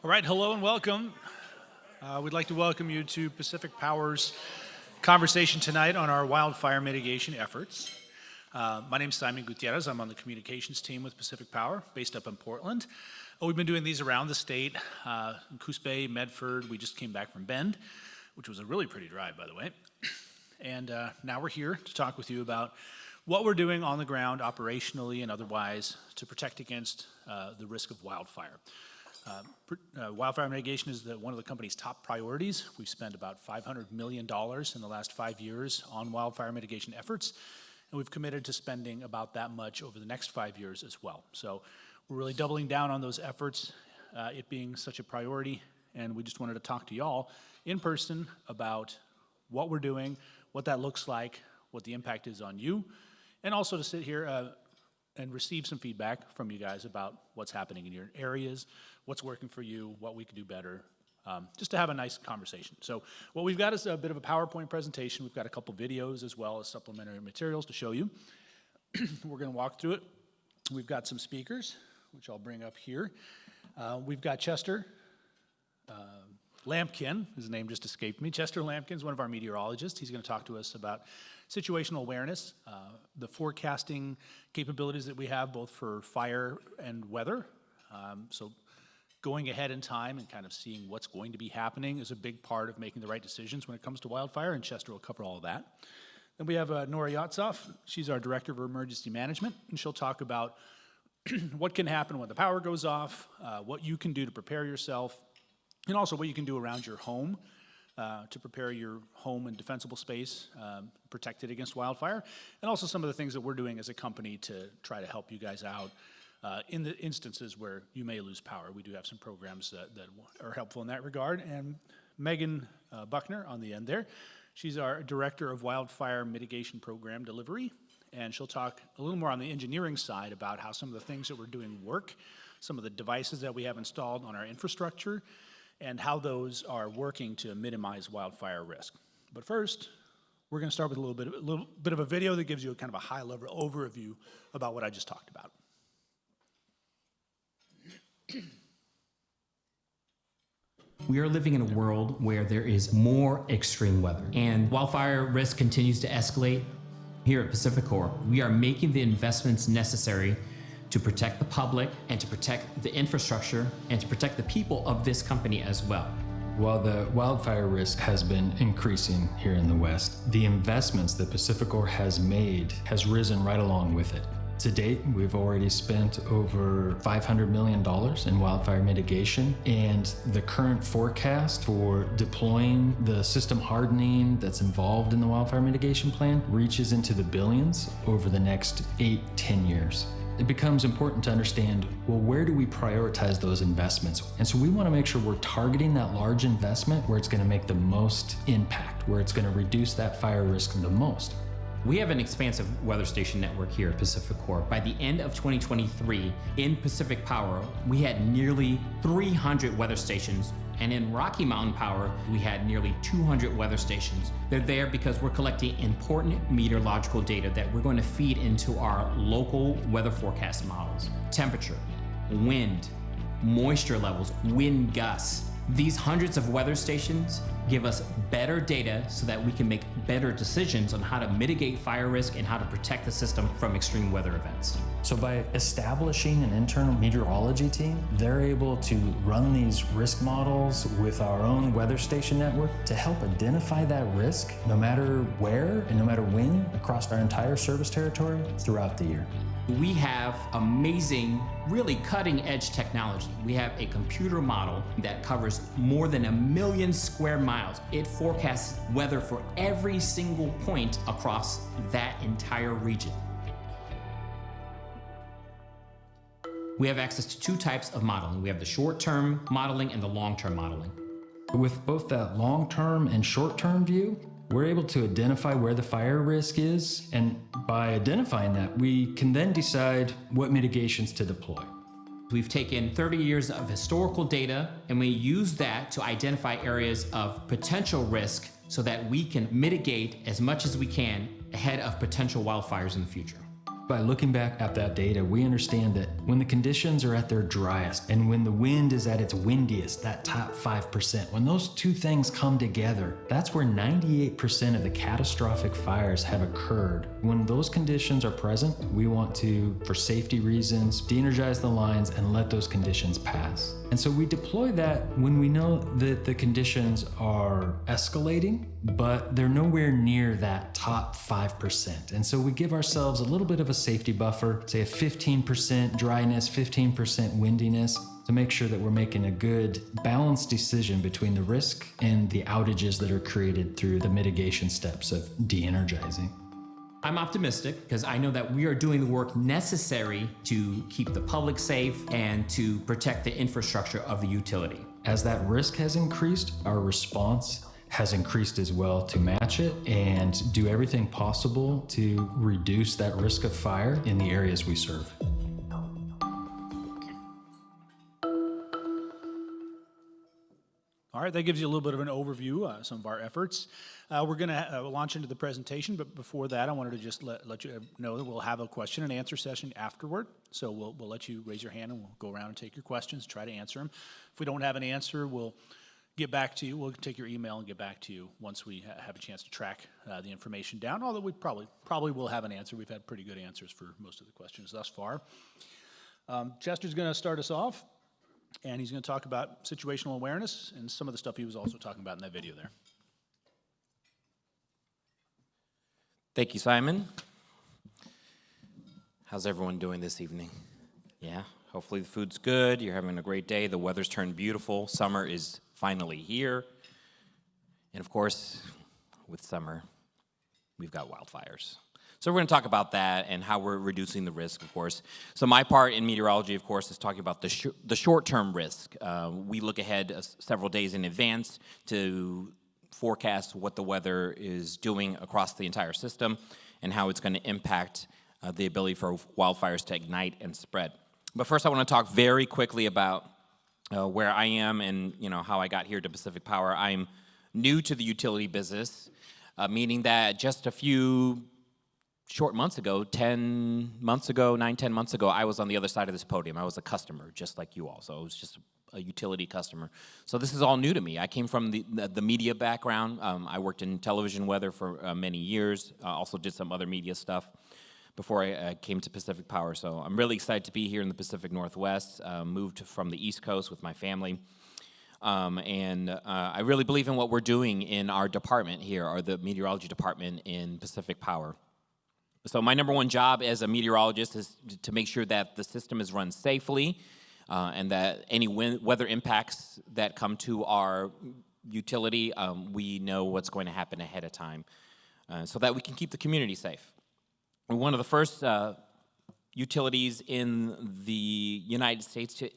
All right, hello and welcome. We'd like to welcome you to Pacific Power's conversation tonight on our wildfire mitigation efforts. My name is Simon Gutierrez. I'm on the communications team with Pacific Power, based up in Portland. We've been doing these around the state, in Coos Bay, Medford. We just came back from Bend, which was a really pretty drive, by the way. And now we're here to talk with you about what we're doing on the ground, operationally and otherwise, to protect against the risk of wildfire. Wildfire mitigation is one of the company's top priorities. We've spent about $500 million in the last 5 years on wildfire mitigation efforts, and we've committed to spending about that much over the next 5 years as well. So we're really doubling down on those efforts, it being such a priority, and we just wanted to talk to y'all in person about what we're doing, what that looks like, what the impact is on you, and also to sit here and receive some feedback from you guys about what's happening in your areas, what's working for you, what we could do better, just to have a nice conversation. So what we've got is a bit of a PowerPoint presentation. We've got a couple videos as well as supplementary materials to show you. We're going to walk through it. We've got some speakers, which I'll bring up here. We've got Chester Lampkin, his name just escaped me. Chester Lampkin is one of our meteorologists. He's going to talk to us about situational awareness, the forecasting capabilities that we have both for fire and weather. So going ahead in time and kind of seeing what's going to be happening is a big part of making the right decisions when it comes to wildfire, and Chester will cover all of that. Then we have Nora Yatsoff. She's our Director of Emergency Management, and she'll talk about what can happen when the power goes off, what you can do to prepare yourself, and also what you can do around your home to prepare your home and defensible space, protect it against wildfire, and also some of the things that we're doing as a company to try to help you guys out in the instances where you may lose power. We do have some programs that are helpful in that regard. And Megan Buckner on the end there, she's our Director of Wildfire Mitigation Program Delivery, and she'll talk a little more on the engineering side about how some of the things that we're doing work, some of the devices that we have installed on our infrastructure, and how those are working to minimize wildfire risk. But first, we're going to start with a little bit of a video that gives you a kind of a high-level overview about what I just talked about. We are living in a world where there is more extreme weather, and wildfire risk continues to escalate. Here at PacifiCorp, we are making the investments necessary to protect the public and to protect the infrastructure and to protect the people of this company as well. While the wildfire risk has been increasing here in the West, the investments that PacifiCorp has made has risen right along with it. To date, we've already spent over $500 million in wildfire mitigation, and the current forecast for deploying the system hardening that's involved in the wildfire mitigation plan reaches into the billions over the next 8-10 years. It becomes important to understand, well, where do we prioritize those investments? And so we want to make sure we're targeting that large investment where it's going to make the most impact, where it's going to reduce that fire risk the most. We have an expansive weather station network here at PacifiCorp. By the end of 2023, in Pacific Power, we had nearly 300 weather stations, and in Rocky Mountain Power, we had nearly 200 weather stations. They're there because we're collecting important meteorological data that we're going to feed into our local weather forecast models. Temperature, wind, moisture levels, wind gusts. These hundreds of weather stations give us better data so that we can make better decisions on how to mitigate fire risk and how to protect the system from extreme weather events. So by establishing an internal meteorology team, they're able to run these risk models with our own weather station network to help identify that risk no matter where and no matter when across our entire service territory throughout the year. We have amazing, really cutting-edge technology. We have a computer model that covers more than 1 million square miles. It forecasts weather for every single point across that entire region. We have access to 2 types of modeling. We have the short-term modeling and the long-term modeling. With both that long-term and short-term view, we're able to identify where the fire risk is, and by identifying that, we can then decide what mitigations to deploy. We've taken 30 years of historical data, and we use that to identify areas of potential risk so that we can mitigate as much as we can ahead of potential wildfires in the future. By looking back at that data, we understand that when the conditions are at their driest and when the wind is at its windiest, that top 5%, when those two things come together, that's where 98% of the catastrophic fires have occurred. When those conditions are present, we want to, for safety reasons, de-energize the lines and let those conditions pass. And so we deploy that when we know that the conditions are escalating, but they're nowhere near that top 5%. And so we give ourselves a little bit of a safety buffer, say a 15% dryness, 15% windiness, to make sure that we're making a good balanced decision between the risk and the outages that are created through the mitigation steps of de-energizing. I'm optimistic because I know that we are doing the work necessary to keep the public safe and to protect the infrastructure of the utility. As that risk has increased, our response has increased as well to match it and do everything possible to reduce that risk of fire in the areas we serve. All right, that gives you a little bit of an overview of some of our efforts. We're going to launch into the presentation, but before that, I wanted to just let you know that we'll have a question and answer session afterward. So we'll let you raise your hand and we'll go around and take your questions, try to answer them. If we don't have an answer, we'll get back to you. We'll take your email and get back to you once we have a chance to track the information down, although we probably will have an answer. We've had pretty good answers for most of the questions thus far. Chester's going to start us off. And he's going to talk about situational awareness and some of the stuff he was also talking about in that video there. Thank you, Simon. How's everyone doing this evening? Yeah, hopefully the food's good. You're having a great day. The weather's turned beautiful. Summer is finally here. And of course, with summer, we've got wildfires. So we're going to talk about that and how we're reducing the risk, of course. So my part in meteorology, of course, is talking about the short-term risk. We look ahead several days in advance to forecast what the weather is doing across the entire system and how it's going to impact the ability for wildfires to ignite and spread. But first, I want to talk very quickly about where I am and how I got here to Pacific Power. I'm new to the utility business, meaning that just a few short months ago, 10 months ago, 9-10 months ago, I was on the other side of this podium. I was a customer, just like you all. So I was just a utility customer. So this is all new to me. I came from the media background. I worked in television weather for many years. Also did some other media stuff before I came to Pacific Power. So I'm really excited to be here in the Pacific Northwest. Moved from the East Coast with my family. I really believe in what we're doing in our department here, or the meteorology department in Pacific Power. So my number one job as a meteorologist is to make sure that the system is run safely and that any weather impacts that come to our utility, we know what's going to happen ahead of time so that we can keep the community safe. We're one of the first utilities in the United States to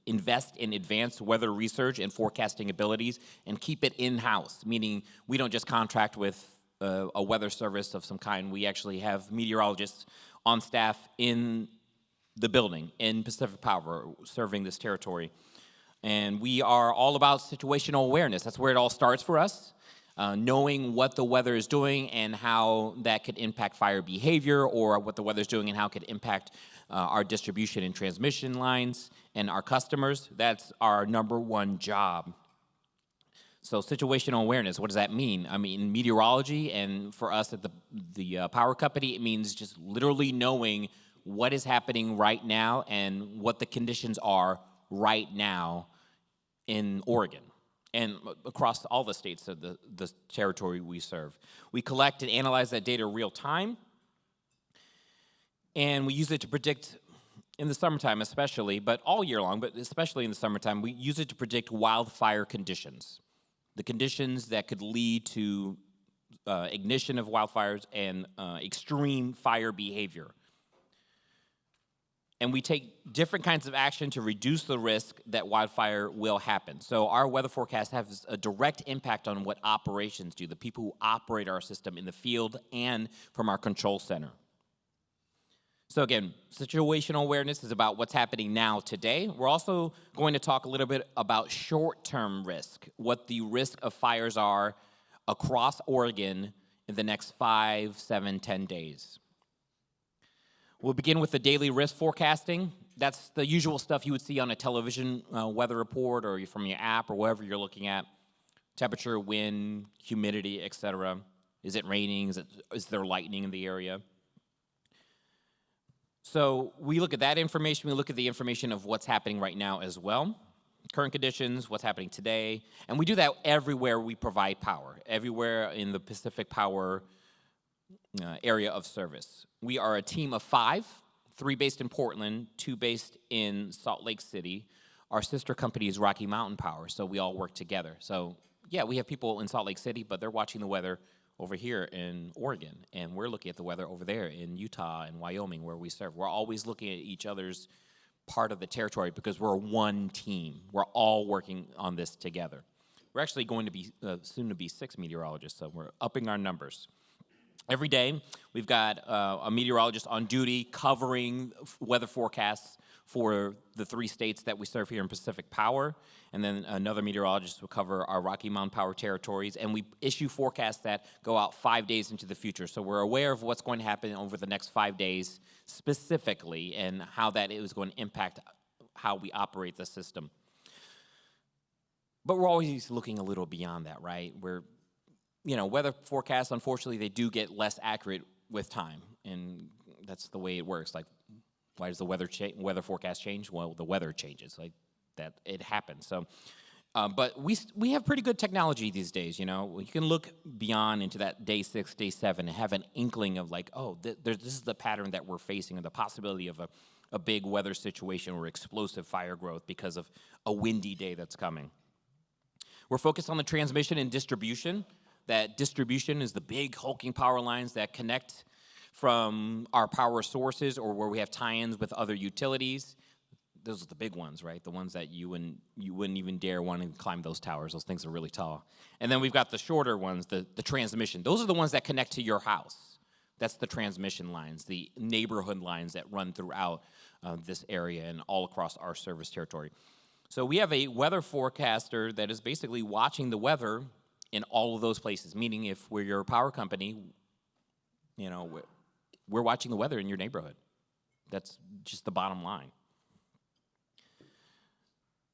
invest in advanced weather research and forecasting abilities and keep it in-house, meaning we don't just contract with a weather service of some kind. We actually have meteorologists on staff in the building in Pacific Power serving this territory. And we are all about situational awareness. That's where it all starts for us, knowing what the weather is doing and how that could impact fire behavior, or what the weather's doing and how it could impact our distribution and transmission lines and our customers. That's our number one job. So situational awareness, what does that mean? I mean, in meteorology and for us at the power company, it means just literally knowing what is happening right now and what the conditions are right now in Oregon and across all the states of the territory we serve. We collect and analyze that data real time, and we use it to predict, in the summertime especially, but all year long, but especially in the summertime, we use it to predict wildfire conditions. The conditions that could lead to ignition of wildfires and extreme fire behavior. And we take different kinds of action to reduce the risk that wildfire will happen. So our weather forecast has a direct impact on what operations do, the people who operate our system in the field and from our control center. So again, situational awareness is about what's happening now today. We're also going to talk a little bit about short-term risk, what the risk of fires are across Oregon in the next 5, 7, 10 days. We'll begin with the daily risk forecasting. That's the usual stuff you would see on a television weather report or from your app or wherever you're looking at. Temperature, wind, humidity, etc. Is it raining? Is there lightning in the area? So we look at that information. We look at the information of what's happening right now as well. Current conditions, what's happening today. And we do that everywhere we provide power, everywhere in the Pacific Power area of service. We are a team of 5, 3 based in Portland, 2 based in Salt Lake City. Our sister company is Rocky Mountain Power, so we all work together. So yeah, we have people in Salt Lake City, but they're watching the weather over here in Oregon, and we're looking at the weather over there in Utah and Wyoming where we serve. We're always looking at each other's part of the territory because we're one team. We're all working on this together. We're actually going to be soon to be 6 meteorologists, so we're upping our numbers. Every day, we've got a meteorologist on duty covering weather forecasts for the 3 states that we serve here in Pacific Power, and then another meteorologist will cover our Rocky Mountain Power territories, and we issue forecasts that go out 5 days into the future. So we're aware of what's going to happen over the next 5 days specifically and how that is going to impact how we operate the system. But we're always looking a little beyond that, right? Weather forecasts, unfortunately, they do get less accurate with time, and that's the way it works. Like, why does the weather forecast change? Well, the weather changes. Like that, it happens. So, but we have pretty good technology these days. You can look beyond into that day 6, day 7, and have an inkling of like, oh, this is the pattern that we're facing, and the possibility of a big weather situation or explosive fire growth because of a windy day that's coming. We're focused on the transmission and distribution. That distribution is the big hulking power lines that connect from our power sources or where we have tie-ins with other utilities. Those are the big ones, right? The ones that you wouldn't even dare want to climb those towers. Those things are really tall. And then we've got the shorter ones, the transmission. Those are the ones that connect to your house. That's the transmission lines, the neighborhood lines that run throughout this area and all across our service territory. So we have a weather forecaster that is basically watching the weather in all of those places, meaning if we're your power company, we're watching the weather in your neighborhood. That's just the bottom line.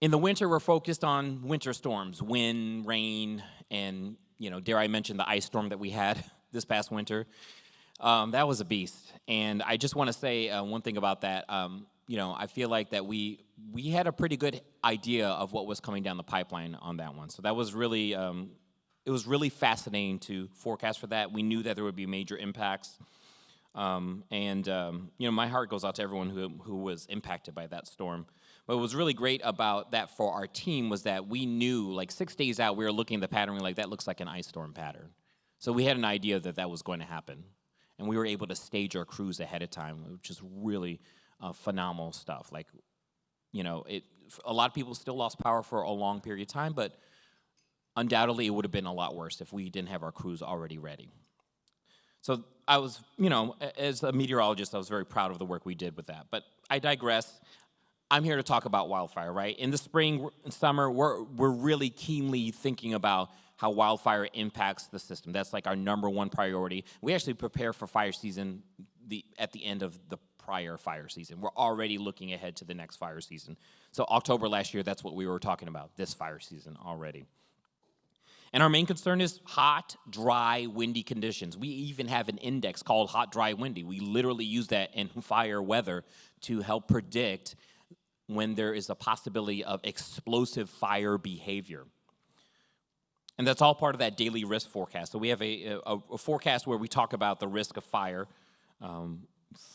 In the winter, we're focused on winter storms, wind, rain, and, dare I mention the ice storm that we had this past winter. That was a beast. And I just want to say one thing about that. I feel like that we had a pretty good idea of what was coming down the pipeline on that one. So that was really, it was really fascinating to forecast for that. We knew that there would be major impacts. My heart goes out to everyone who was impacted by that storm. But what was really great about that for our team was that we knew, like 6 days out, we were looking at the pattern, like, that looks like an ice storm pattern. So we had an idea that was going to happen. And we were able to stage our crews ahead of time, which is really phenomenal stuff. Like, a lot of people still lost power for a long period of time, but undoubtedly it would have been a lot worse if we didn't have our crews already ready. So I was, as a meteorologist, I was very proud of the work we did with that. But I digress. I'm here to talk about wildfire, right? In the spring and summer, we're really keenly thinking about how wildfire impacts the system. That's like our number one priority. We actually prepare for fire season at the end of the prior fire season. We're already looking ahead to the next fire season. So October last year, that's what we were talking about, this fire season already. And our main concern is hot, dry, windy conditions. We even have an index called hot, dry, windy. We literally use that in fire weather to help predict when there is a possibility of explosive fire behavior. And that's all part of that daily risk forecast. So we have a forecast where we talk about the risk of fire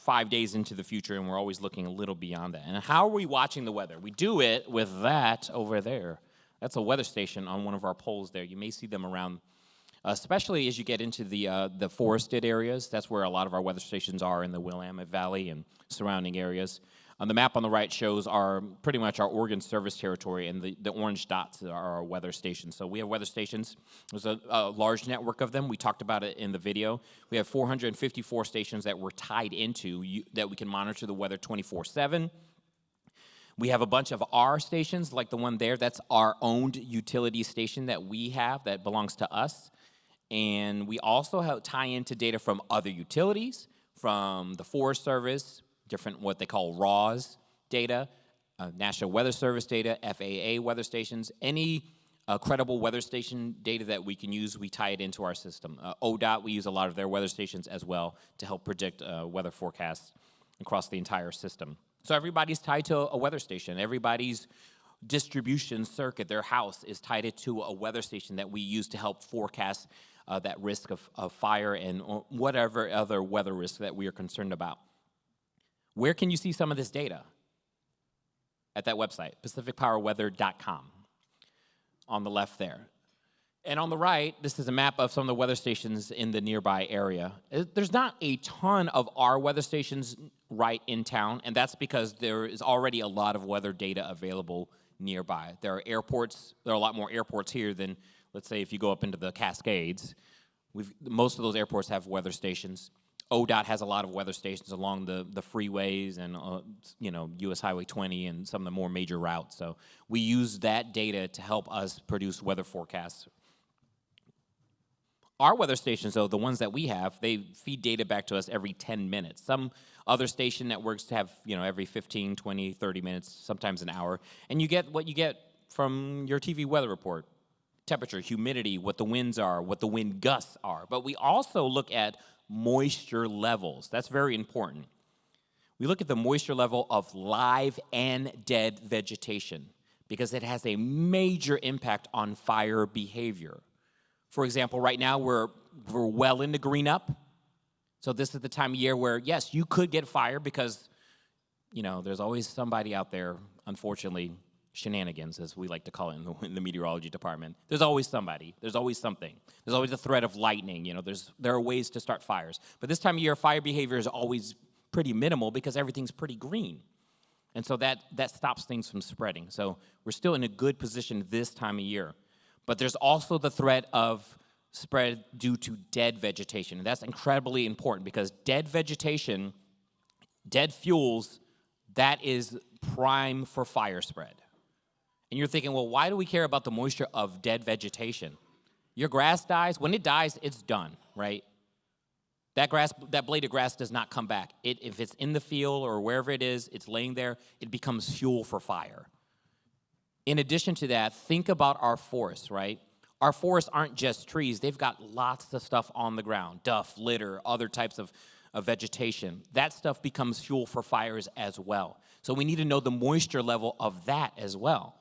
5 days into the future, and we're always looking a little beyond that. And how are we watching the weather? We do it with that over there. That's a weather station on one of our poles there. You may see them around, especially as you get into the forested areas. That's where a lot of our weather stations are in the Willamette Valley and surrounding areas. On the map on the right shows pretty much our Oregon service territory, and the orange dots are our weather stations. So we have weather stations. There's a large network of them. We talked about it in the video. We have 454 stations that we're tied into that we can monitor the weather 24/7. We have a bunch of our stations, like the one there. That's our owned utility station that we have that belongs to us. And we also tie into data from other utilities, from the Forest Service, different what they call RAWS data, National Weather Service data, FAA weather stations, any credible weather station data that we can use, we tie it into our system. ODOT, we use a lot of their weather stations as well to help predict weather forecasts across the entire system. So everybody's tied to a weather station. Everybody's distribution circuit, their house, is tied into a weather station that we use to help forecast that risk of fire and whatever other weather risk that we are concerned about. Where can you see some of this data? At that website, pacificpowerweather.com, on the left there. And on the right, this is a map of some of the weather stations in the nearby area. There's not a ton of our weather stations right in town, and that's because there is already a lot of weather data available nearby. There are airports, there are a lot more airports here than, let's say, if you go up into the Cascades. Most of those airports have weather stations. ODOT has a lot of weather stations along the freeways and US Highway 20 and some of the more major routes. So we use that data to help us produce weather forecasts. Our weather stations, though, the ones that we have, they feed data back to us every 10 minutes. Some other station networks have, every 15, 20, 30 minutes, sometimes an hour. And you get what you get from your TV weather report. Temperature, humidity, what the winds are, what the wind gusts are. But we also look at moisture levels. That's very important. We look at the moisture level of live and dead vegetation because it has a major impact on fire behavior. For example, right now we're well into green up. So this is the time of year where, yes, you could get fire because, there's always somebody out there, unfortunately, shenanigans, as we like to call it in the meteorology department. There's always somebody. There's always something. There's always a threat of lightning. There are ways to start fires. But this time of year, fire behavior is always pretty minimal because everything's pretty green. And so that stops things from spreading. So we're still in a good position this time of year. But there's also the threat of spread due to dead vegetation. And that's incredibly important because dead vegetation, dead fuels, that is prime for fire spread. And you're thinking, well, why do we care about the moisture of dead vegetation? Your grass dies. When it dies, it's done, right? That blade of grass does not come back. If it's in the field or wherever it is, it's laying there, it becomes fuel for fire. In addition to that, think about our forests, right? Our forests aren't just trees. They've got lots of stuff on the ground, duff, litter, other types of vegetation. That stuff becomes fuel for fires as well. So we need to know the moisture level of that as well.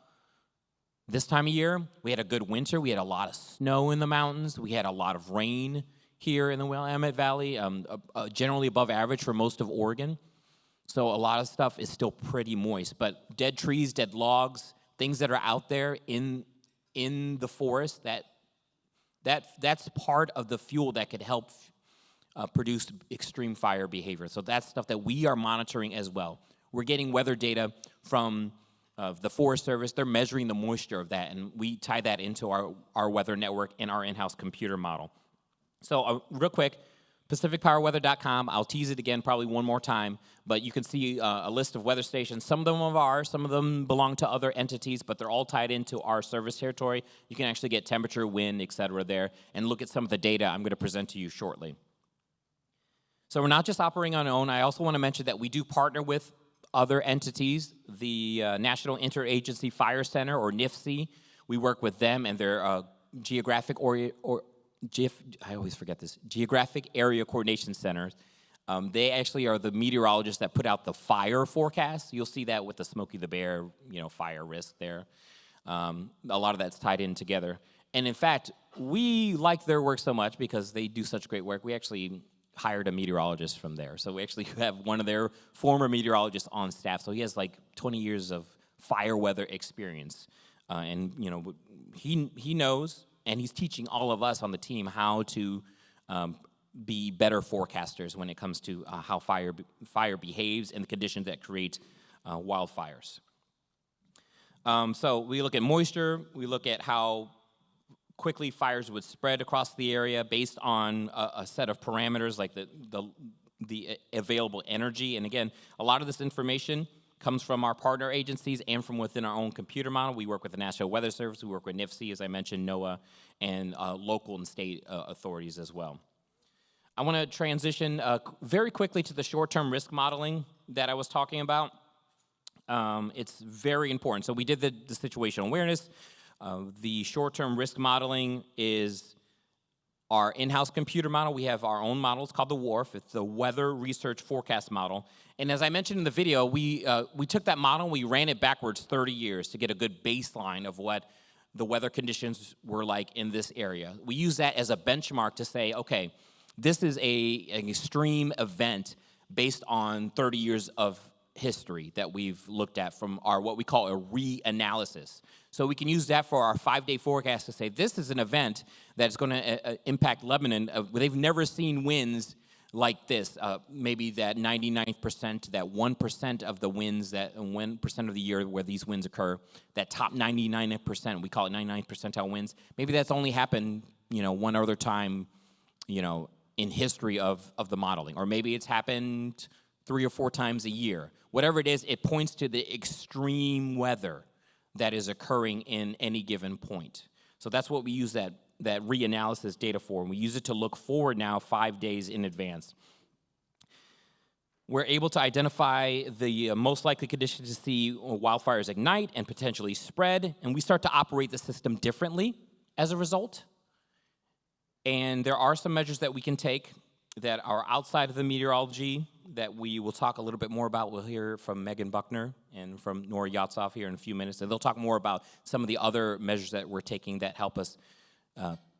This time of year, we had a good winter. We had a lot of snow in the mountains. We had a lot of rain here in the Willamette Valley, generally above average for most of Oregon. So a lot of stuff is still pretty moist. But dead trees, dead logs, things that are out there in the forest, that's part of the fuel that could help produce extreme fire behavior. So that's stuff that we are monitoring as well. We're getting weather data from the Forest Service. They're measuring the moisture of that, and we tie that into our weather network and our in-house computer model. So real quick, pacificpowerweather.com. I'll tease it again probably one more time, but you can see a list of weather stations. Some of them are ours, some of them belong to other entities, but they're all tied into our service territory. You can actually get temperature, wind, et cetera there, and look at some of the data I'm going to present to you shortly. So we're not just operating on our own. I also want to mention that we do partner with other entities, the National Interagency Fire Center, or NIFC. We work with them and their geographic area coordination centers. They actually are the meteorologists that put out the fire forecast. You'll see that with the Smokey the Bear, fire risk there. A lot of that's tied in together. And in fact, we like their work so much because they do such great work. We actually hired a meteorologist from there. So we actually have one of their former meteorologists on staff. So he has like 20 years of fire weather experience. And he knows, and he's teaching all of us on the team how to be better forecasters when it comes to how fire behaves and the conditions that create wildfires. So we look at moisture. We look at how quickly fires would spread across the area based on a set of parameters like the available energy. And again, a lot of this information comes from our partner agencies and from within our own computer model. We work with the National Weather Service. We work with NIFC, as I mentioned, NOAA, and local and state authorities as well. I want to transition very quickly to the short-term risk modeling that I was talking about. It's very important. So we did the situational awareness. The short-term risk modeling is our in-house computer model. We have our own model. It's called the WRF. It's the Weather Research Forecast Model. And as I mentioned in the video, we took that model, we ran it backwards 30 years to get a good baseline of what the weather conditions were like in this area. We use that as a benchmark to say, okay, this is an extreme event based on 30 years of history that we've looked at from our what we call a reanalysis. So we can use that for our 5-day forecast to say this is an event that's going to impact Lebanon. They've never seen winds like this. Maybe that 99%, that 1% of the winds, that 1% of the year where these winds occur, that top 99%, we call it 99 percentile winds. Maybe that's only happened, one other time, in history of the modeling. Or maybe it's happened 3 or 4 times a year. Whatever it is, it points to the extreme weather that is occurring in any given point. So that's what we use that reanalysis data for, and we use it to look forward now 5 days in advance. We're able to identify the most likely conditions to see wildfires ignite and potentially spread, and we start to operate the system differently as a result. And there are some measures that we can take that are outside of the meteorology that we will talk a little bit more about. We'll hear from Megan Buckner and from Nora Yatsov here in a few minutes, and they'll talk more about some of the other measures that we're taking that help us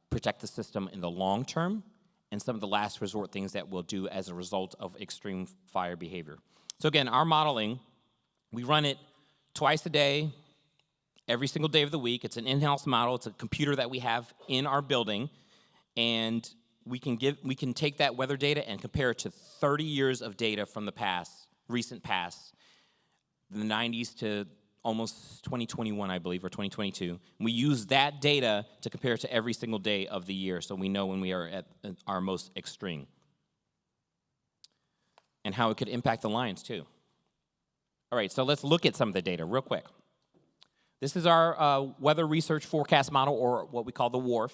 protect the system in the long term, and some of the last resort things that we'll do as a result of extreme fire behavior. So again, our modeling, we run it twice a day, every single day of the week. It's an in-house model. It's a computer that we have in our building, and we can take that weather data and compare it to 30 years of data from the past, recent past, the 90s to almost 2021, I believe, or 2022. We use that data to compare it to every single day of the year, so we know when we are at our most extreme. And how it could impact the lines, too. All right, so let's look at some of the data real quick. This is our weather research forecast model, or what we call the WRF.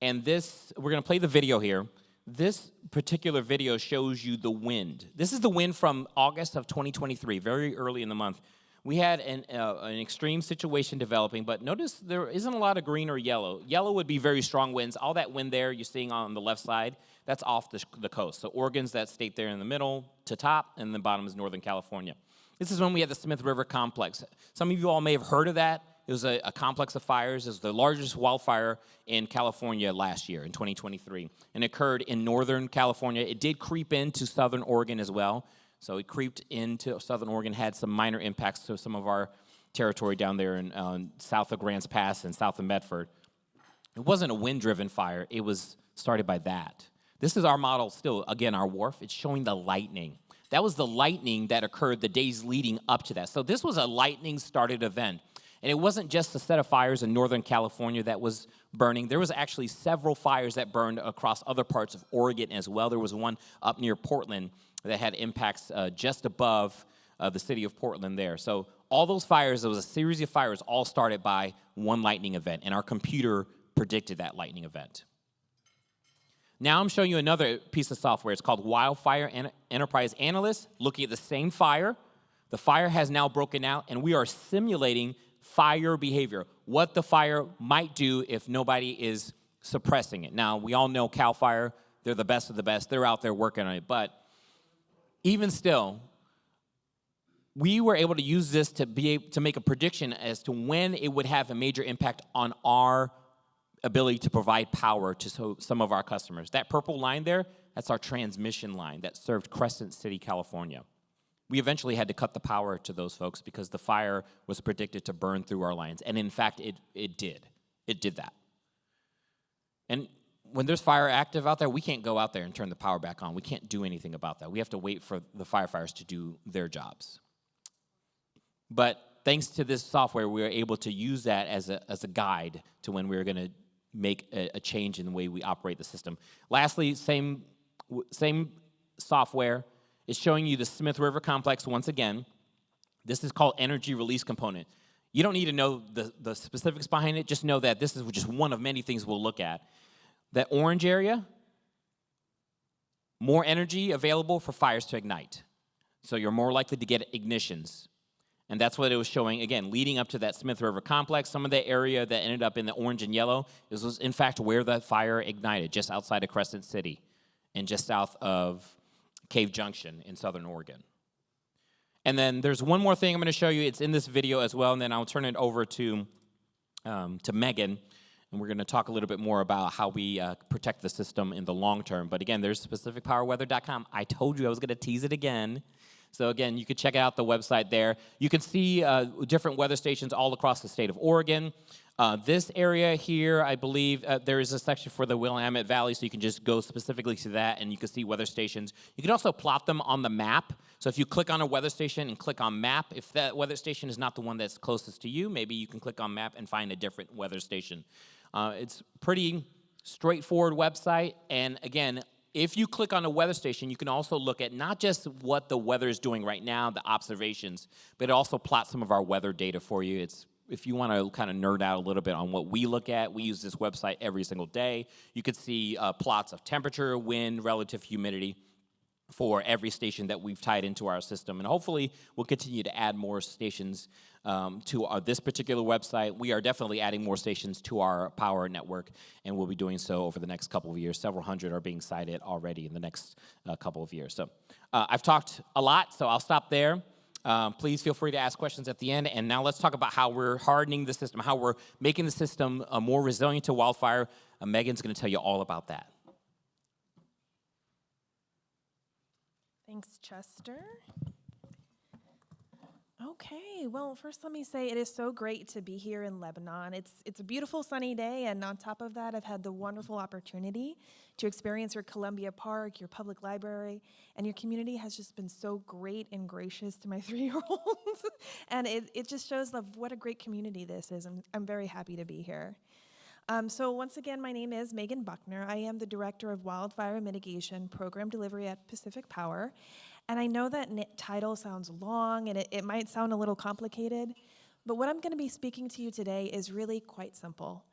And this, we're going to play the video here. This particular video shows you the wind. This is the wind from August of 2023, very early in the month. We had an extreme situation developing, but notice there isn't a lot of green or yellow. Yellow would be very strong winds. All that wind there you're seeing on the left side, that's off the coast. So Oregon's that state there in the middle to top, and the bottom is Northern California. This is when we had the Smith River Complex. Some of you all may have heard of that. It was a complex of fires. It was the largest wildfire in California last year, in 2023. And it occurred in Northern California. It did creep into Southern Oregon as well. So it creeped into Southern Oregon, had some minor impacts to some of our territory down there in south of Grants Pass and south of Medford. It wasn't a wind-driven fire. It was started by that. This is our model still, again, our WRF. It's showing the lightning. That was the lightning that occurred the days leading up to that. So this was a lightning-started event. And it wasn't just a set of fires in Northern California that was burning. There was actually several fires that burned across other parts of Oregon as well. There was one up near Portland that had impacts just above the city of Portland there. So all those fires, there was a series of fires all started by one lightning event, and our computer predicted that lightning event. Now I'm showing you another piece of software. It's called Wildfire Enterprise Analyst, looking at the same fire. The fire has now broken out, and we are simulating fire behavior, what the fire might do if nobody is suppressing it. Now, we all know CAL FIRE, they're the best of the best. They're out there working on it. But even still, we were able to use this to make a prediction as to when it would have a major impact on our ability to provide power to some of our customers. That purple line there, that's our transmission line that served Crescent City, California. We eventually had to cut the power to those folks because the fire was predicted to burn through our lines. And in fact, it did. It did that. And when there's fire active out there, we can't go out there and turn the power back on. We can't do anything about that. We have to wait for the firefighters to do their jobs. But thanks to this software, we were able to use that as a guide to when we were going to make a change in the way we operate the system. Lastly, same software. It's showing you the Smith River Complex once again. This is called energy release component. You don't need to know the specifics behind it. Just know that this is just one of many things we'll look at. That orange area, more energy available for fires to ignite. So you're more likely to get ignitions. And that's what it was showing, again, leading up to that Smith River complex. Some of the area that ended up in the orange and yellow was in fact, where the fire ignited, just outside of Crescent City and just south of Cave Junction in southern Oregon. And then there's one more thing I'm going to show you. It's in this video as well, and then I'll turn it over to Megan, and we're going to talk a little bit more about how we protect the system in the long term. But again, there's specificpowerweather.com. I told you I was going to tease it again. So again, you can check out the website there. You can see different weather stations all across the state of Oregon. This area here, I believe, there is a section for the Willamette Valley, so you can just go specifically to that, and you can see weather stations. You can also plot them on the map. So if you click on a weather station and click on map, if that weather station is not the one that's closest to you, maybe you can click on map and find a different weather station. It's pretty straightforward website, and again, if you click on a weather station, you can also look at not just what the weather is doing right now, the observations, but it also plots some of our weather data for you. If you want to kind of nerd out a little bit on what we look at, we use this website every single day. You could see plots of temperature, wind, relative humidity for every station that we've tied into our system. And hopefully, we'll continue to add more stations to this particular website. We are definitely adding more stations to our power network, and we'll be doing so over the next couple of years. Several hundred are being sited already in the next couple of years. So I've talked a lot, so I'll stop there. Please feel free to ask questions at the end. And now let's talk about how we're hardening the system, how we're making the system more resilient to wildfire. Megan's going to tell you all about that. Thanks, Chester. Okay, well, first let me say it is so great to be here in Lebanon. It's a beautiful sunny day, and on top of that, I've had the wonderful opportunity to experience your Columbia Park, your public library, and your community has just been so great and gracious to my 3-year-olds. And it just shows what a great community this is. I'm very happy to be here. So once again, my name is Megan Buckner. I am the Director of Wildfire Mitigation Program Delivery at Pacific Power. And I know that title sounds long and it might sound a little complicated, but what I'm going to be speaking to you today is really quite simple.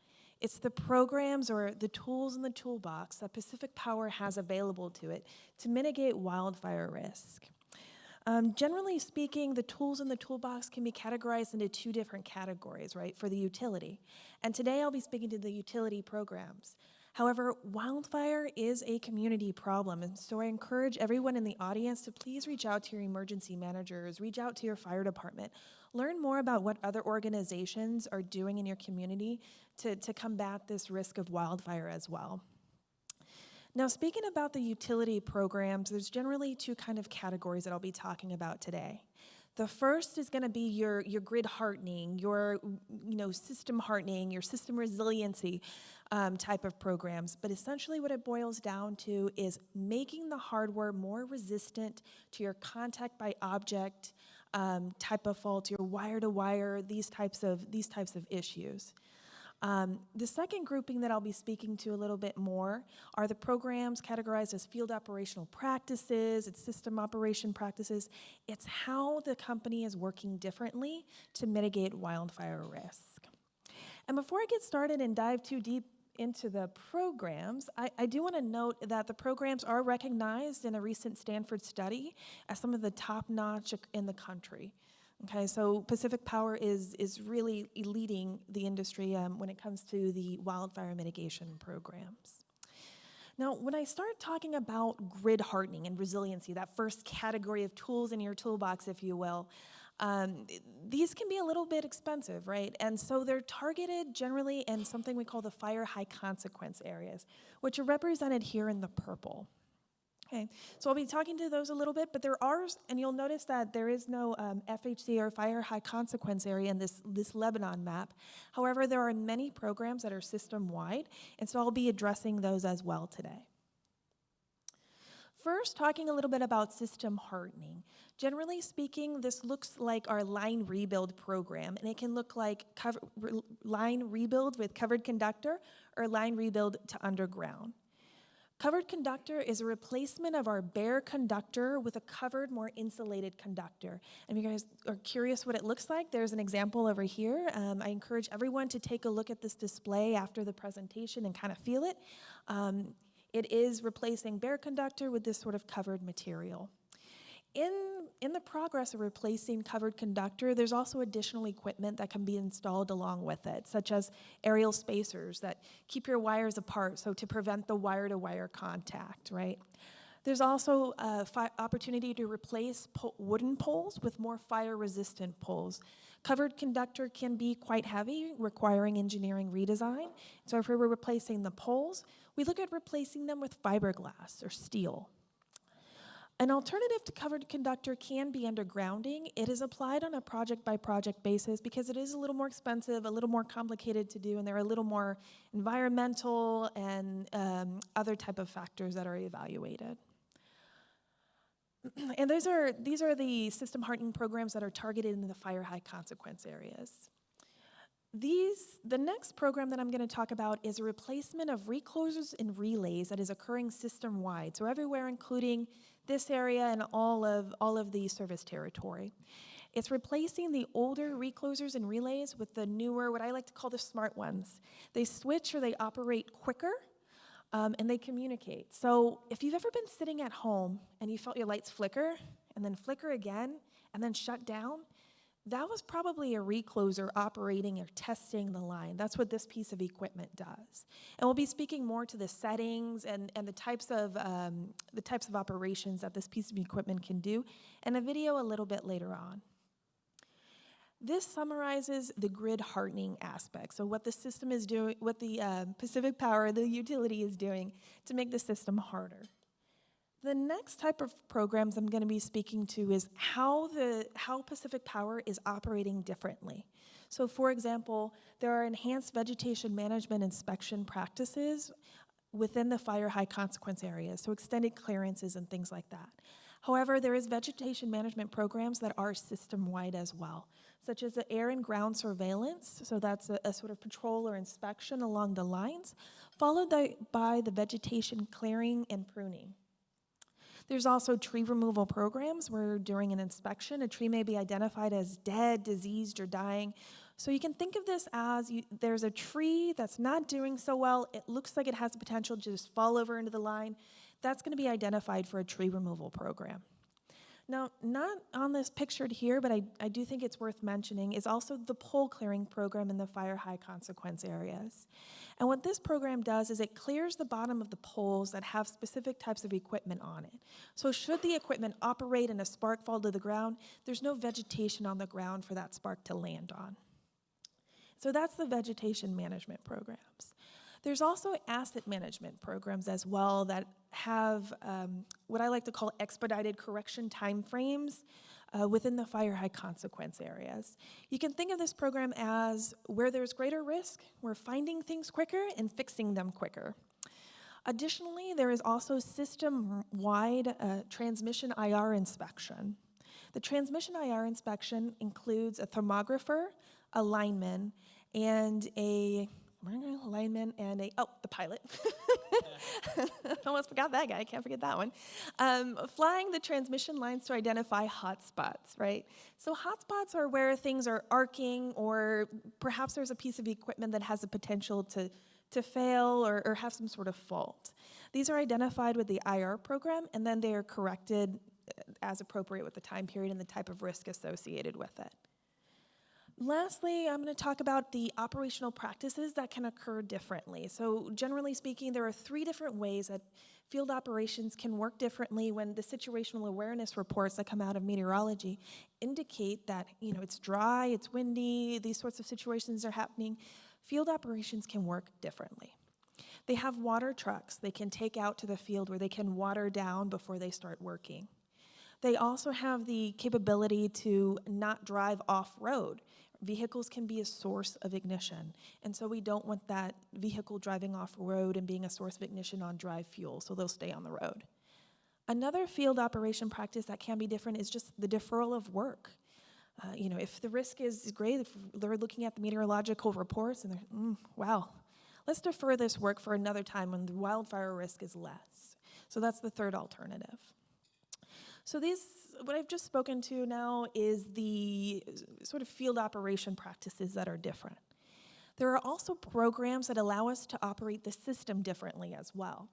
It's the programs or the tools in the toolbox that Pacific Power has available to it to mitigate wildfire risk. Generally speaking, the tools in the toolbox can be categorized into 2 different categories, right, for the utility. And today I'll be speaking to the utility programs. However, wildfire is a community problem, and so I encourage everyone in the audience to please reach out to your emergency managers, reach out to your fire department, learn more about what other organizations are doing in your community to combat this risk of wildfire as well. Now, speaking about the utility programs, there's generally 2 kind of categories that I'll be talking about today. The first is going to be your grid hardening, your system hardening, your system resiliency type of programs. But essentially what it boils down to is making the hardware more resistant to your contact by object type of faults, your wire-to-wire, these types of issues. The second grouping that I'll be speaking to a little bit more are the programs categorized as field operational practices, it's system operation practices. It's how the company is working differently to mitigate wildfire risk. And before I get started and dive too deep into the programs, I do want to note that the programs are recognized in a recent Stanford study as some of the top-notch in the country. Okay, so Pacific Power is really leading the industry when it comes to the wildfire mitigation programs. Now, when I start talking about grid hardening and resiliency, that first category of tools in your toolbox, if you will, these can be a little bit expensive, right? And so they're targeted generally in something we call the fire high consequence areas, which are represented here in the purple. Okay, so I'll be talking to those a little bit, but there are, and you'll notice that there is no FHC or fire high consequence area in this Lebanon map. However, there are many programs that are system-wide, and so I'll be addressing those as well today. First, talking a little bit about system hardening. Generally speaking, this looks like our line rebuild program, and it can look like line rebuild with covered conductor or line rebuild to underground. Covered conductor is a replacement of our bare conductor with a covered, more insulated conductor. And if you guys are curious what it looks like, there's an example over here. I encourage everyone to take a look at this display after the presentation and kind of feel it. It is replacing bare conductor with this sort of covered material. In the progress of replacing covered conductor, there's also additional equipment that can be installed along with it, such as aerial spacers that keep your wires apart, so to prevent the wire-to-wire contact, right? There's also opportunity to replace wooden poles with more fire-resistant poles. Covered conductor can be quite heavy, requiring engineering redesign. So if we were replacing the poles, we look at replacing them with fiberglass or steel. An alternative to covered conductor can be undergrounding. It is applied on a project-by-project basis because it is a little more expensive, a little more complicated to do, and there are a little more environmental and other type of factors that are evaluated. And these are the system hardening programs that are targeted in the fire high consequence areas. The next program that I'm going to talk about is a replacement of reclosers and relays that is occurring system-wide, so everywhere, including this area and all of the service territory. It's replacing the older reclosers and relays with the newer, what I like to call the smart ones. They switch or they operate quicker, and they communicate. So if you've ever been sitting at home and you felt your lights flicker, and then flicker again, and then shut down, that was probably a recloser operating or testing the line. That's what this piece of equipment does. And we'll be speaking more to the settings and the types of operations that this piece of equipment can do in a video a little bit later on. This summarizes the grid hardening aspect. So what the system is doing, what the Pacific Power, the utility, is doing to make the system harder. The next type of programs I'm going to be speaking to is how Pacific Power is operating differently. So for example, there are enhanced vegetation management inspection practices within the fire high consequence areas, so extended clearances and things like that. However, there is vegetation management programs that are system-wide as well, such as the air and ground surveillance, so that's a sort of patrol or inspection along the lines, followed by the vegetation clearing and pruning. There's also tree removal programs where during an inspection, a tree may be identified as dead, diseased, or dying. So you can think of this as there's a tree that's not doing so well. It looks like it has the potential to just fall over into the line. That's going to be identified for a tree removal program. Now, not on this pictured here, but I do think it's worth mentioning, is also the pole clearing program in the fire high consequence areas. And what this program does is it clears the bottom of the poles that have specific types of equipment on it. So should the equipment operate and a spark fall to the ground, there's no vegetation on the ground for that spark to land on. So that's the vegetation management programs. There's also asset management programs as well that have what I like to call expedited correction timeframes within the fire high consequence areas. You can think of this program as where there's greater risk, we're finding things quicker and fixing them quicker. Additionally, there is also system-wide transmission IR inspection. The transmission IR inspection includes a thermographer, a lineman, and the pilot. Almost forgot that guy, can't forget that one. Flying the transmission lines to identify hot spots, right? So hot spots are where things are arcing, or perhaps there's a piece of equipment that has the potential to fail or have some sort of fault. These are identified with the IR program, and then they are corrected as appropriate with the time period and the type of risk associated with it. Lastly, I'm going to talk about the operational practices that can occur differently. So generally speaking, there are 3 different ways that field operations can work differently when the situational awareness reports that come out of meteorology indicate that, it's dry, it's windy, these sorts of situations are happening. Field operations can work differently. They have water trucks they can take out to the field where they can water down before they start working. They also have the capability to not drive off-road. Vehicles can be a source of ignition, and so we don't want that vehicle driving off-road and being a source of ignition on dry fuel, so they'll stay on the road. Another field operation practice that can be different is just the deferral of work. If the risk is great, if they're looking at the meteorological reports and they're, wow, let's defer this work for another time when the wildfire risk is less. So that's the third alternative. So what I've just spoken to now is the sort of field operation practices that are different. There are also programs that allow us to operate the system differently as well.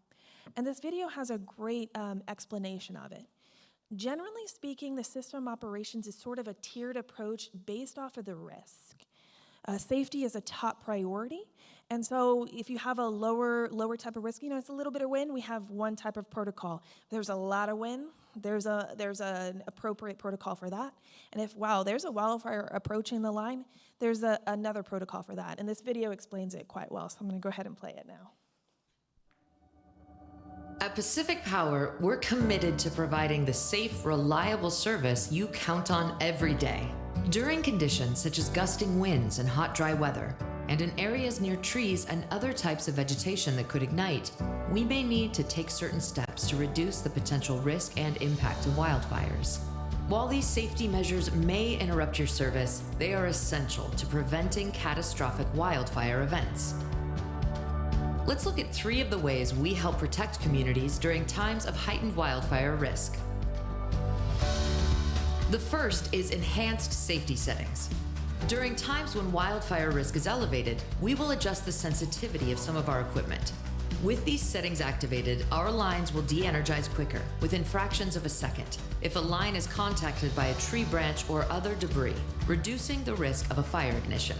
And this video has a great explanation of it. Generally speaking, the system operations is sort of a tiered approach based off of the risk. Safety is a top priority, and so if you have a lower type of risk, it's a little bit of wind, we have one type of protocol. If there's a lot of wind, there's an appropriate protocol for that. And if, there's a wildfire approaching the line, there's another protocol for that. And this video explains it quite well, so I'm going to go ahead and play it now. At Pacific Power, we're committed to providing the safe, reliable service you count on every day. During conditions such as gusting winds and hot, dry weather, and in areas near trees and other types of vegetation that could ignite, we may need to take certain steps to reduce the potential risk and impact of wildfires. While these safety measures may interrupt your service, they are essential to preventing catastrophic wildfire events. Let's look at 3 of the ways we help protect communities during times of heightened wildfire risk. The first is enhanced safety settings. During times when wildfire risk is elevated, we will adjust the sensitivity of some of our equipment. With these settings activated, our lines will de-energize quicker, within fractions of a second, if a line is contacted by a tree branch or other debris, reducing the risk of a fire ignition.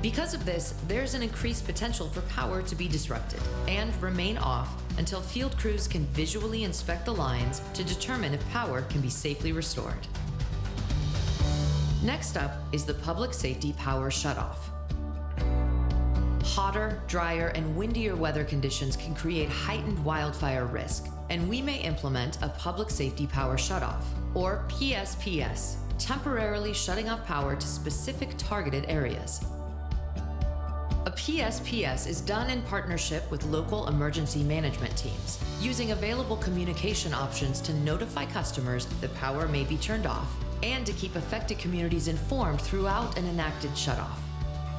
Because of this, there's an increased potential for power to be disrupted and remain off until field crews can visually inspect the lines to determine if power can be safely restored. Next up is the public safety power shutoff. Hotter, drier, and windier weather conditions can create heightened wildfire risk, and we may implement a public safety power shutoff, or PSPS, temporarily shutting off power to specific targeted areas. A PSPS is done in partnership with local emergency management teams, using available communication options to notify customers that power may be turned off and to keep affected communities informed throughout an enacted shutoff.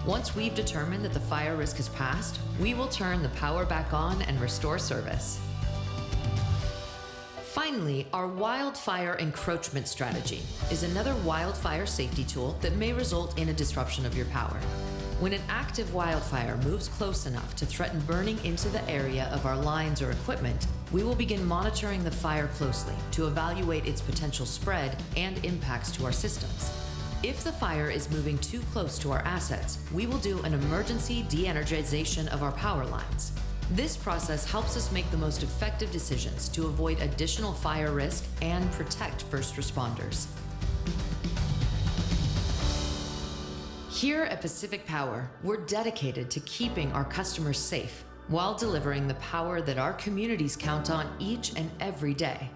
Once we've determined that the fire risk has passed, we will turn the power back on and restore service. Finally, our wildfire encroachment strategy is another wildfire safety tool that may result in a disruption of your power. When an active wildfire moves close enough to threaten burning into the area of our lines or equipment, we will begin monitoring the fire closely to evaluate its potential spread and impacts to our systems. If the fire is moving too close to our assets, we will do an emergency de-energization of our power lines. This process helps us make the most effective decisions to avoid additional fire risk and protect first responders. Here at Pacific Power, we're dedicated to keeping our customers safe while delivering the power that our communities count on each and every day.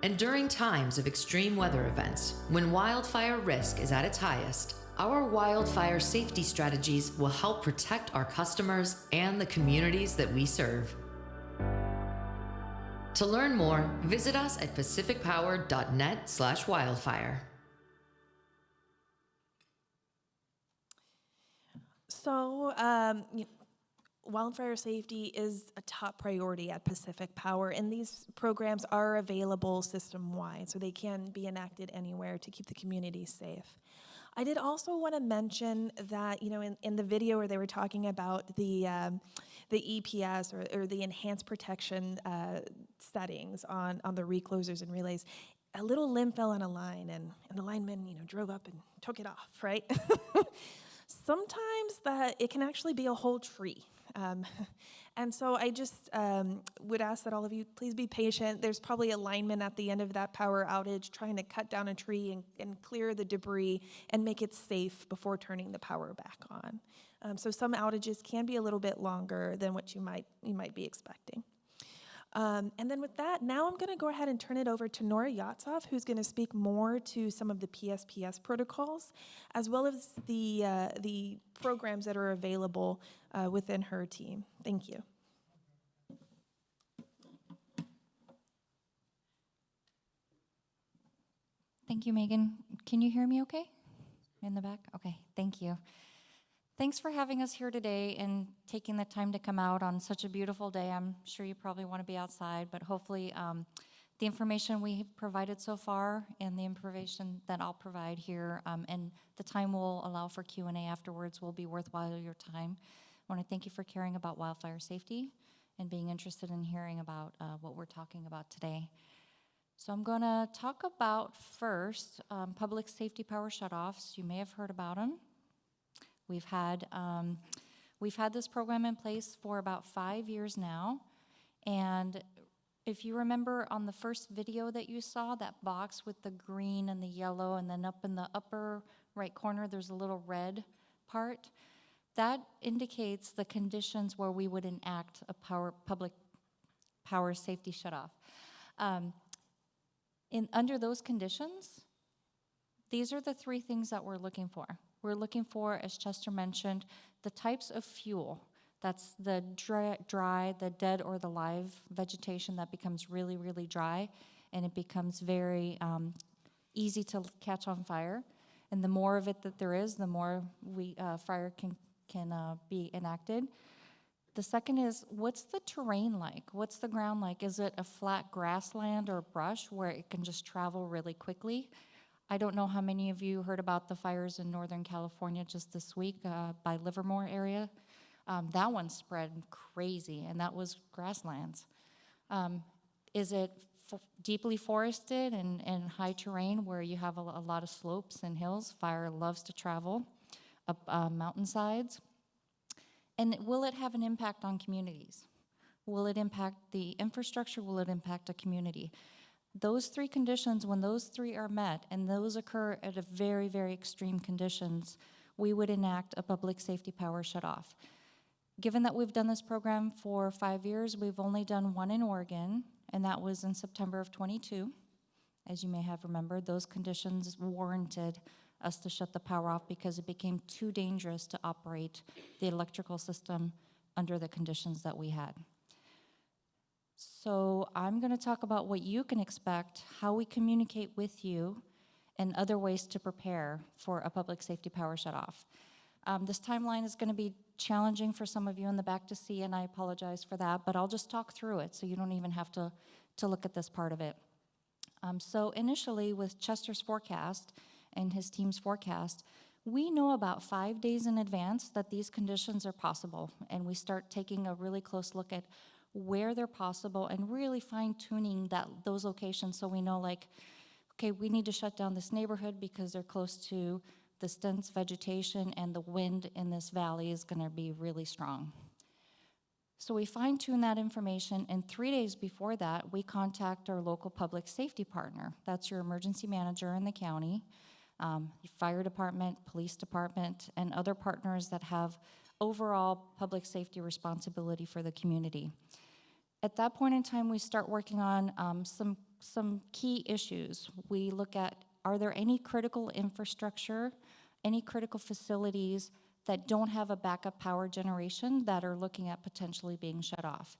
And during times of extreme weather events, when wildfire risk is at its highest, our wildfire safety strategies will help protect our customers and the communities that we serve. To learn more, visit us at pacificpower.net/wildfire. So, wildfire safety is a top priority at Pacific Power, and these programs are available system-wide, so they can be enacted anywhere to keep the community safe. I did also want to mention that, in the video where they were talking about the EPS or the enhanced protection settings on the reclosers and relays, a little limb fell on a line, and the lineman, drove up and took it off, right? Sometimes it can actually be a whole tree. And so I just would ask that all of you please be patient. There's probably a lineman at the end of that power outage trying to cut down a tree and clear the debris and make it safe before turning the power back on. So some outages can be a little bit longer than what you might be expecting. And then with that, now I'm going to go ahead and turn it over to Nora Yatsov, who's going to speak more to some of the PSPS protocols, as well as the programs that are available within her team. Thank you. Thank you, Megan. Can you hear me okay? In the back? Okay, thank you. Thanks for having us here today and taking the time to come out on such a beautiful day. I'm sure you probably want to be outside, but hopefully the information we provided so far and the information that I'll provide here and the time we'll allow for Q&A afterwards will be worthwhile your time. I want to thank you for caring about wildfire safety and being interested in hearing about what we're talking about today. So I'm going to talk about first public safety power shutoffs. You may have heard about them. We've had this program in place for about 5 years now, and if you remember on the first video that you saw, that box with the green and the yellow, and then up in the upper right corner there's a little red part, that indicates the conditions where we would enact a public power safety shutoff. Under those conditions, these are the three things that we're looking for. We're looking for, as Chester mentioned, the types of fuel. That's the dry, the dead or the live vegetation that becomes really, really dry, and it becomes very easy to catch on fire. And the more of it that there is, the more fire can be enacted. The second is, what's the terrain like? What's the ground like? Is it a flat grassland or brush where it can just travel really quickly? I don't know how many of you heard about the fires in Northern California just this week by Livermore area. That one spread crazy, and that was grasslands. Is it deeply forested and high terrain where you have a lot of slopes and hills? Fire loves to travel up mountainsides. And will it have an impact on communities? Will it impact the infrastructure? Will it impact a community? Those three conditions, when those three are met, and those occur at a very, very extreme conditions, we would enact a public safety power shutoff. Given that we've done this program for 5 years, we've only done one in Oregon, and that was in September of 22. As you may have remembered, those conditions warranted us to shut the power off because it became too dangerous to operate the electrical system under the conditions that we had. So I'm going to talk about what you can expect, how we communicate with you, and other ways to prepare for a public safety power shutoff. This timeline is going to be challenging for some of you in the back to see, and I apologize for that, but I'll just talk through it so you don't even have to look at this part of it. So initially, with Chester's forecast and his team's forecast, we know about 5 days in advance that these conditions are possible, and we start taking a really close look at where they're possible and really fine-tuning those locations so we know, like, okay, we need to shut down this neighborhood because they're close to this dense vegetation and the wind in this valley is going to be really strong. So we fine-tune that information, and 3 days before that, we contact our local public safety partner. That's your emergency manager in the county, fire department, police department, and other partners that have overall public safety responsibility for the community. At that point in time, we start working on some key issues. We look at, are there any critical infrastructure, any critical facilities that don't have a backup power generation that are looking at potentially being shut off?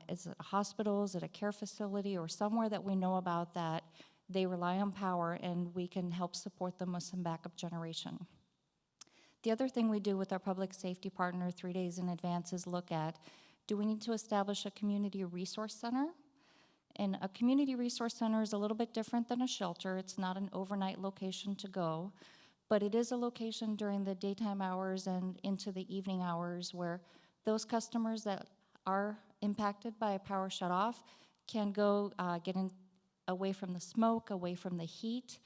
Is it a hospital, is it a care facility, or somewhere that we know about that they rely on power and we can help support them with some backup generation? The other thing we do with our public safety partner 3 days in advance is look at, do we need to establish a community resource center? And a community resource center is a little bit different than a shelter. It's not an overnight location to go, but it is a location during the daytime hours and into the evening hours where those customers that are impacted by a power shutoff can go get away from the smoke, away from the heat,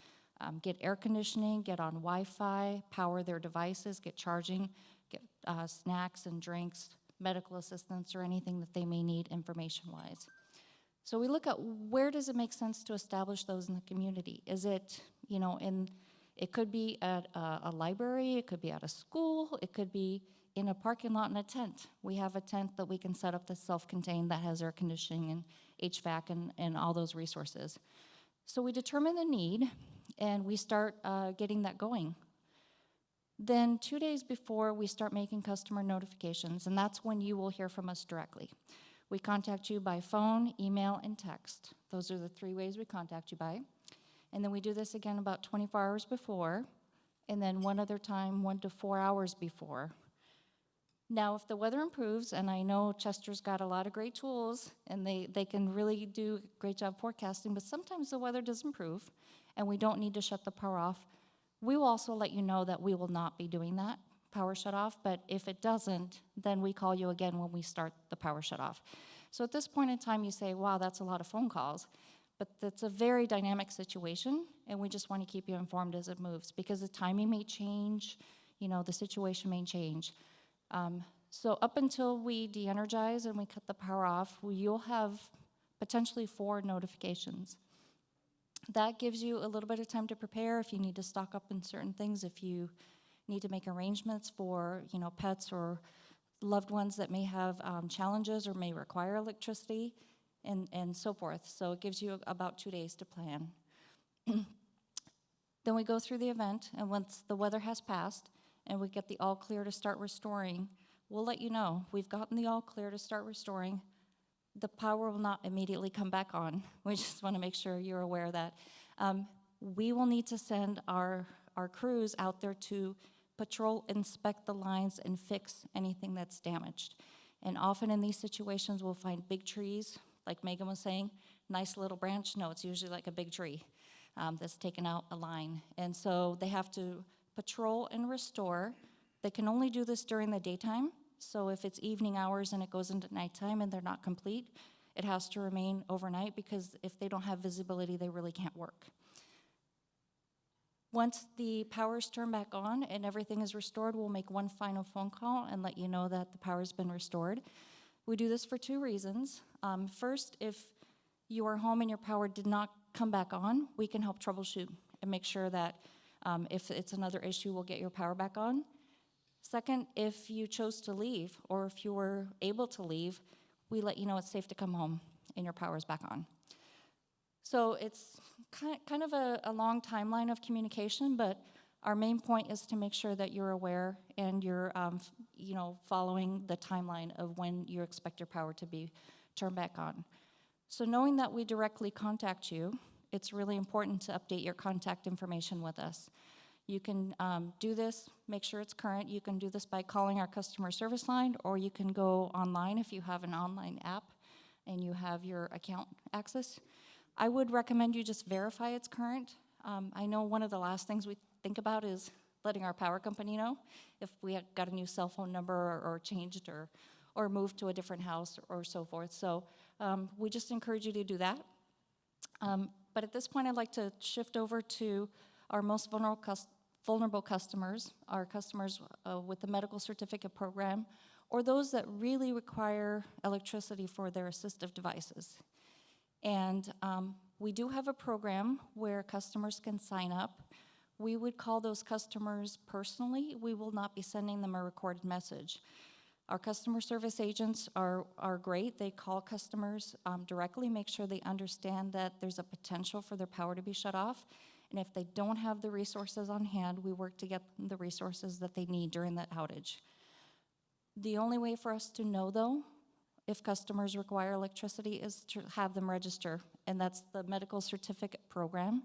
get air conditioning, get on Wi-Fi, power their devices, get charging, get snacks and drinks, medical assistance, or anything that they may need information-wise. So we look at where does it make sense to establish those in the community. Is it, it could be at a library, it could be at a school, it could be in a parking lot in a tent. We have a tent that we can set up that's self-contained that has air conditioning and HVAC and all those resources. So we determine the need, and we start getting that going. Then 2 days before, we start making customer notifications, and that's when you will hear from us directly. We contact you by phone, email, and text. Those are the 3 ways we contact you by. And then we do this again about 24 hours before, and then one other time 1 to 4 hours before. Now, if the weather improves, and I know Chester's got a lot of great tools, and they can really do a great job forecasting, but sometimes the weather does improve, and we don't need to shut the power off, we will also let you know that we will not be doing that power shut off, but if it doesn't, then we call you again when we start the power shut off. So at this point in time, you say, wow, that's a lot of phone calls, but that's a very dynamic situation, and we just want to keep you informed as it moves, because the timing may change, the situation may change. So up until we de-energize and we cut the power off, you'll have potentially 4 notifications. That gives you a little bit of time to prepare if you need to stock up in certain things, if you need to make arrangements for, pets or loved ones that may have challenges or may require electricity, and so forth. So it gives you about 2 days to plan. Then we go through the event, and once the weather has passed and we get the all clear to start restoring, we'll let you know. We've gotten the all clear to start restoring. The power will not immediately come back on. We just want to make sure you're aware of that. We will need to send our crews out there to patrol, inspect the lines, and fix anything that's damaged. And often in these situations, we'll find big trees, like Megan was saying, nice little branch. No, it's usually like a big tree that's taken out a line. And so they have to patrol and restore. They can only do this during the daytime. So if it's evening hours and it goes into nighttime and they're not complete, it has to remain overnight, because if they don't have visibility, they really can't work. Once the power's turned back on and everything is restored, we'll make one final phone call and let you know that the power's been restored. We do this for 2 reasons. First, if you are home and your power did not come back on, we can help troubleshoot and make sure that if it's another issue, we'll get your power back on. Second, if you chose to leave or if you were able to leave, we let you know it's safe to come home and your power is back on. So it's kind of a long timeline of communication, but our main point is to make sure that you're aware and you're following the timeline of when you expect your power to be turned back on. So knowing that we directly contact you, it's really important to update your contact information with us. You can do this, make sure it's current. You can do this by calling our customer service line, or you can go online if you have an online app and you have your account access. I would recommend you just verify it's current. I know one of the last things we think about is letting our power company know if we got a new cell phone number or changed or moved to a different house or so forth. So we just encourage you to do that. But at this point, I'd like to shift over to our most vulnerable customers, our customers with the medical certificate program, or those that really require electricity for their assistive devices. And we do have a program where customers can sign up. We would call those customers personally. We will not be sending them a recorded message. Our customer service agents are great. They call customers directly, make sure they understand that there's a potential for their power to be shut off. And if they don't have the resources on hand, we work to get them the resources that they need during that outage. The only way for us to know, though, if customers require electricity is to have them register, and that's the medical certificate program.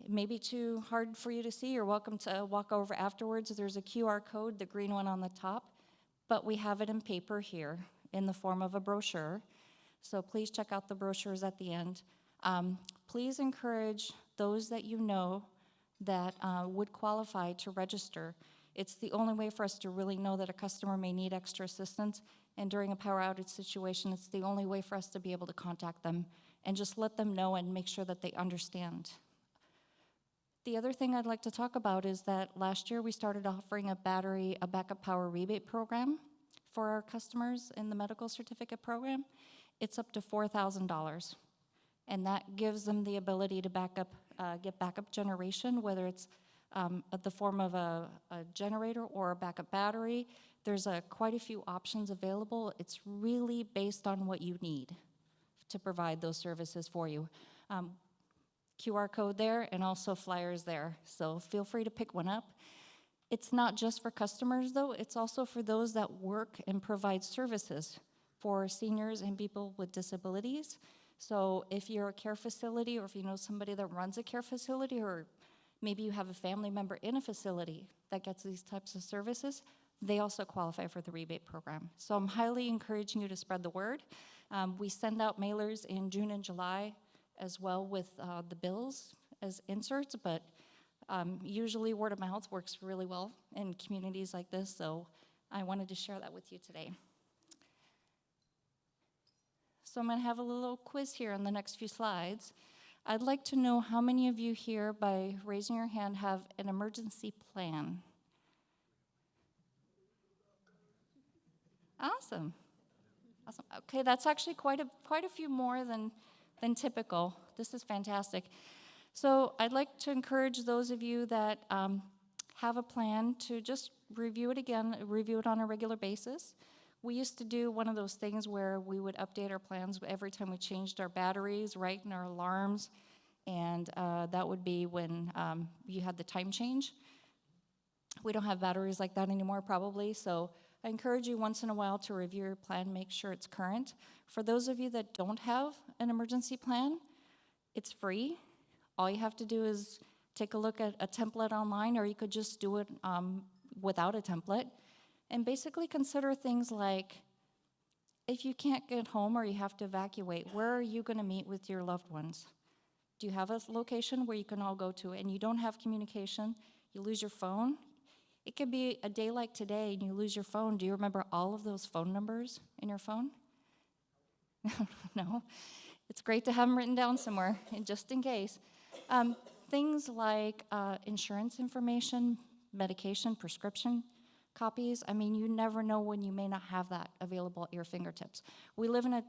It may be too hard for you to see. You're welcome to walk over afterwards. There's a QR code, the green one on the top, but we have it in paper here in the form of a brochure. So please check out the brochures at the end. Please encourage those that you know that would qualify to register. It's the only way for us to really know that a customer may need extra assistance, and during a power outage situation, it's the only way for us to be able to contact them and just let them know and make sure that they understand. The other thing I'd like to talk about is that last year we started offering a backup power rebate program for our customers in the medical certificate program. It's up to $4,000. And that gives them the ability to get backup generation, whether it's the form of a generator or a backup battery. There's quite a few options available. It's really based on what you need to provide those services for you. QR code there and also flyers there, so feel free to pick one up. It's not just for customers, though. It's also for those that work and provide services for seniors and people with disabilities. So if you're a care facility, or if you know somebody that runs a care facility, or maybe you have a family member in a facility that gets these types of services, they also qualify for the rebate program. So I'm highly encouraging you to spread the word. We send out mailers in June and July as well with the bills as inserts, but Usually word of mouth works really well in communities like this, so I wanted to share that with you today. So I'm going to have a little quiz here in the next few slides. I'd like to know how many of you here, by raising your hand, have an emergency plan. Awesome. Awesome. Okay, that's actually quite a few more than typical. This is fantastic. So I'd like to encourage those of you that have a plan to just review it again, review it on a regular basis. We used to do one of those things where we would update our plans every time we changed our batteries, right, and our alarms, and that would be when you had the time change. We don't have batteries like that anymore, probably, so I encourage you once in a while to review your plan, make sure it's current. For those of you that don't have an emergency plan, it's free. All you have to do is take a look at a template online, or you could just do it without a template. And basically consider things like, if you can't get home or you have to evacuate, where are you going to meet with your loved ones? Do you have a location where you can all go to and you don't have communication? You lose your phone? It could be a day like today and you lose your phone. Do you remember all of those phone numbers in your phone? No. It's great to have them written down somewhere, and just in case. Things like insurance information, medication, prescription copies. I mean, you never know when you may not have that available at your fingertips. We live in a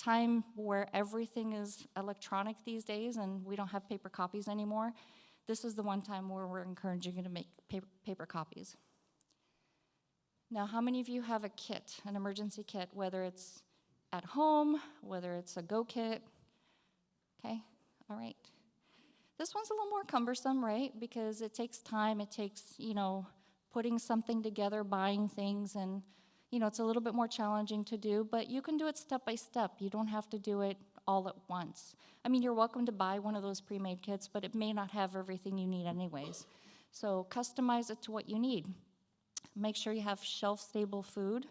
time where everything is electronic these days, and we don't have paper copies anymore. This is the one time where we're encouraging you to make paper copies. Now, how many of you have a kit, an emergency kit, whether it's at home, whether it's a go kit? Okay, all right. This one's a little more cumbersome, right? Because it takes time, it takes, putting something together, buying things, and, it's a little bit more challenging to do, but you can do it step by step. You don't have to do it all at once. I mean, you're welcome to buy one of those pre-made kits, but it may not have everything you need anyways. So customize it to what you need. Make sure you have shelf-stable food.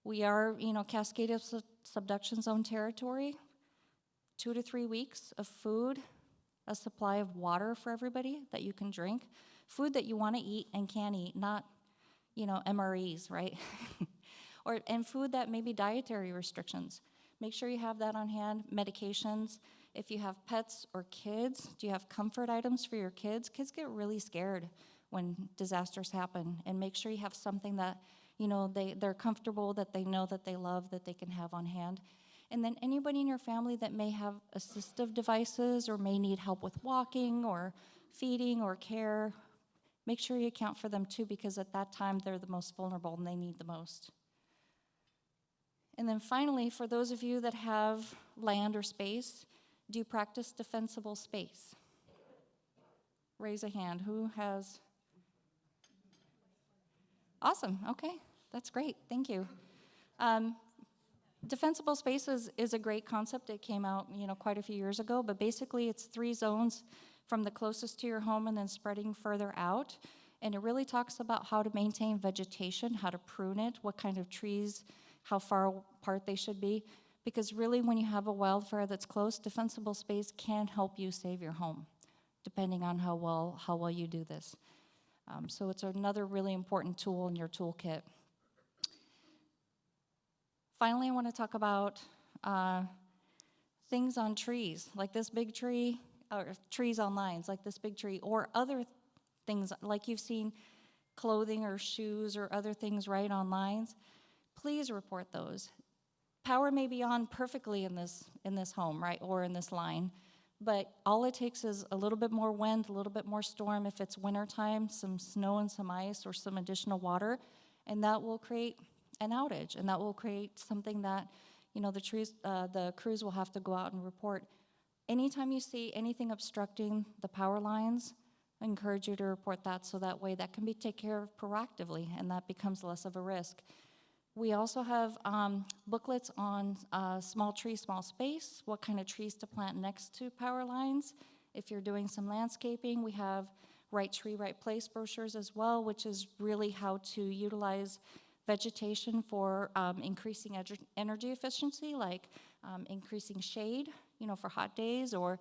We are, Cascade subduction zone territory, 2 to 3 weeks of food, a supply of water for everybody that you can drink, food that you want to eat and can eat, not, MREs, right? And food that may be dietary restrictions. Make sure you have that on hand. Medications. If you have pets or kids, do you have comfort items for your kids? Kids get really scared when disasters happen, and make sure you have something that, they're comfortable, that they know that they love, that they can have on hand. And then anybody in your family that may have assistive devices or may need help with walking or feeding or care, make sure you account for them too, because at that time they're the most vulnerable and they need the most. And then finally, for those of you that have land or space, do you practice defensible space? Raise a hand. Who has? Awesome. Okay, that's great. Thank you. Defensible spaces is a great concept. It came out, quite a few years ago, but basically it's 3 zones from the closest to your home and then spreading further out. And it really talks about how to maintain vegetation, how to prune it, what kind of trees, how far apart they should be. Because really, when you have a wildfire that's close, defensible space can help you save your home, depending on how well you do this. So it's another really important tool in your toolkit. Finally, I want to talk about things on trees, like this big tree, or trees on lines, like this big tree, or other things, like you've seen clothing or shoes or other things right on lines. Please report those. Power may be on perfectly in this home, right, or in this line, but all it takes is a little bit more wind, a little bit more storm, if it's wintertime, some snow and some ice or some additional water, and that will create an outage, and that will create something that, the crews will have to go out and report. Anytime you see anything obstructing the power lines, I encourage you to report that, so that way that can be taken care of proactively, and that becomes less of a risk. We also have booklets on small tree, small space, what kind of trees to plant next to power lines. If you're doing some landscaping, we have Right Tree, Right Place brochures as well, which is really how to utilize vegetation for increasing energy efficiency, like increasing shade. for hot days or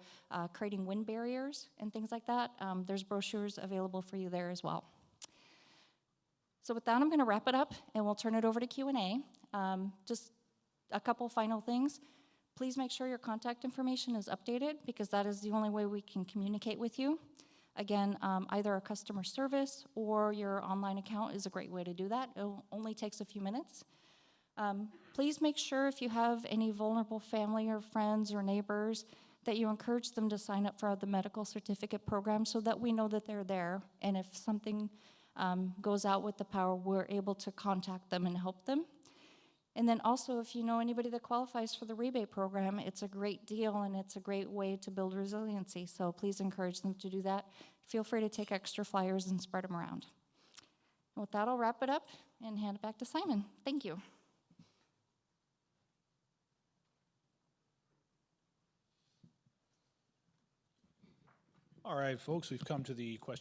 creating wind barriers and things like that. There's brochures available for you there as well. So with that, I'm going to wrap it up, and we'll turn it over to Q&A. Just a couple final things. Please make sure your contact information is updated, because that is the only way we can communicate with you. Again, either a customer service or your online account is a great way to do that. It only takes a few minutes. Please make sure if you have any vulnerable family or friends or neighbors that you encourage them to sign up for the medical certificate program so that we know that they're there. And if something goes out with the power, we're able to contact them and help them. And then also, if you know anybody that qualifies for the rebate program, it's a great deal and it's a great way to build resiliency. So please encourage them to do that. Feel free to take extra flyers and spread them around. And with that, I'll wrap it up and hand it back to Simon. Thank you. All right, folks, we've come to the question